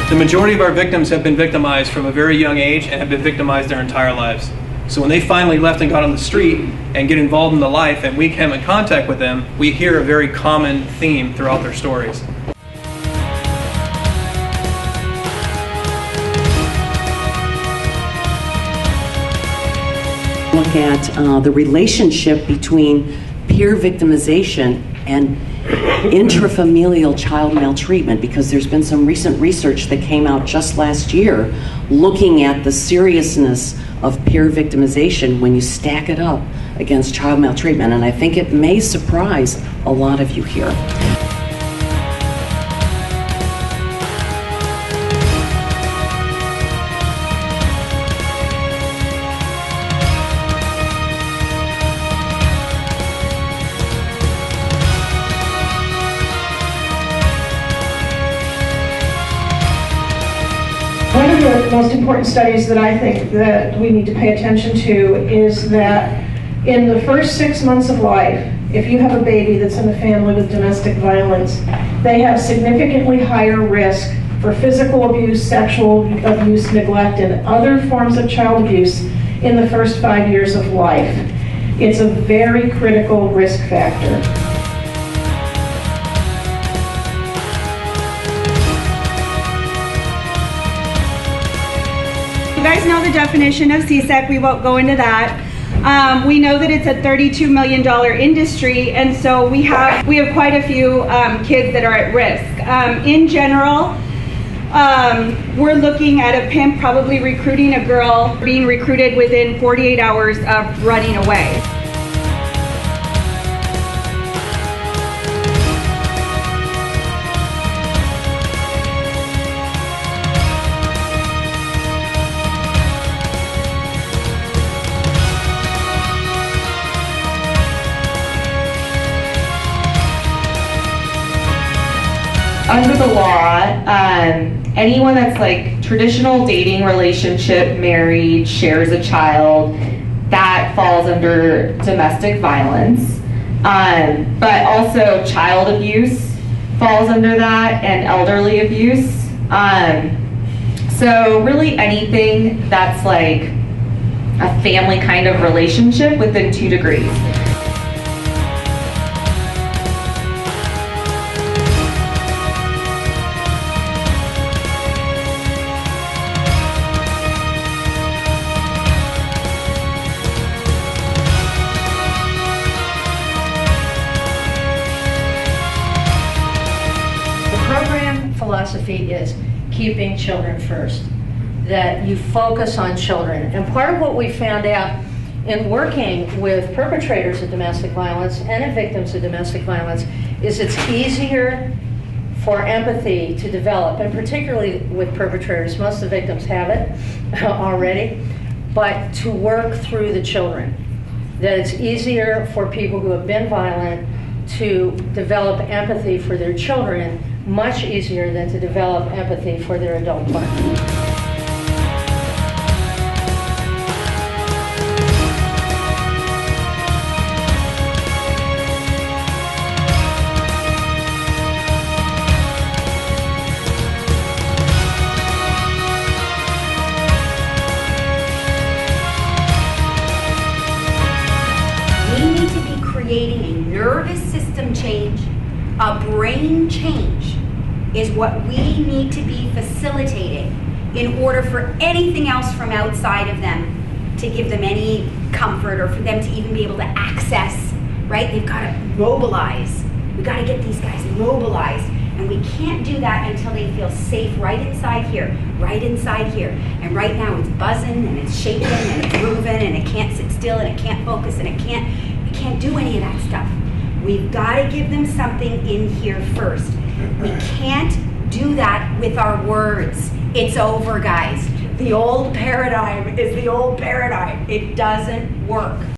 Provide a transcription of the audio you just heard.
The majority of our victims have been victimized from a very young age and have been victimized their entire lives. So when they finally left and got on the street and get involved in the life and we come in contact with them, we hear a very common theme throughout their stories. Look at the relationship between peer victimization and intrafamilial child maltreatment, because there's been some recent research that came out just last year looking at the seriousness of peer victimization when you stack it up against child maltreatment, and I think it may surprise a lot of you here. One of the most important studies that I think that we need to pay attention to is that in the first 6 months of life, if you have a baby that's in a family with domestic violence, they have significantly higher risk for physical abuse, sexual abuse, neglect, and other forms of child abuse in the first 5 years of life. It's a very critical risk factor. You guys know the definition of CSEC, we won't go into that. We know that it's a $32 million industry, and so we have quite a few kids that are at risk. In general, we're looking at a pimp probably recruiting a girl, being recruited within 48 hours of running away. Under the law, anyone that's like traditional dating relationship, married, shares a child, that falls under domestic violence. But also child abuse falls under that, and elderly abuse. So really anything that's like a family kind of relationship within 2 degrees. Program philosophy is keeping children first, that you focus on children. And part of what we found out in working with perpetrators of domestic violence and victims of domestic violence is it's easier for empathy to develop, and particularly with perpetrators. Most of the victims have it already, but to work through the children. That it's easier for people who have been violent to develop empathy for their children, much easier than to develop empathy for their adult partner. We need to be creating a nervous system change, a brain change is what we need to be facilitating in order for anything else from outside of them to give them any comfort or for them to even be able to access, right? They've got to mobilize. We got to get these guys mobilized, and we can't do that until they feel safe right inside here, right inside here. And right now it's buzzing and it's shaking and it's moving and it can't sit still and it can't focus and it can't do any of that stuff. We've got to give them something in here first. We can't do that with our words. It's over, guys. The old paradigm is the old paradigm. It doesn't work.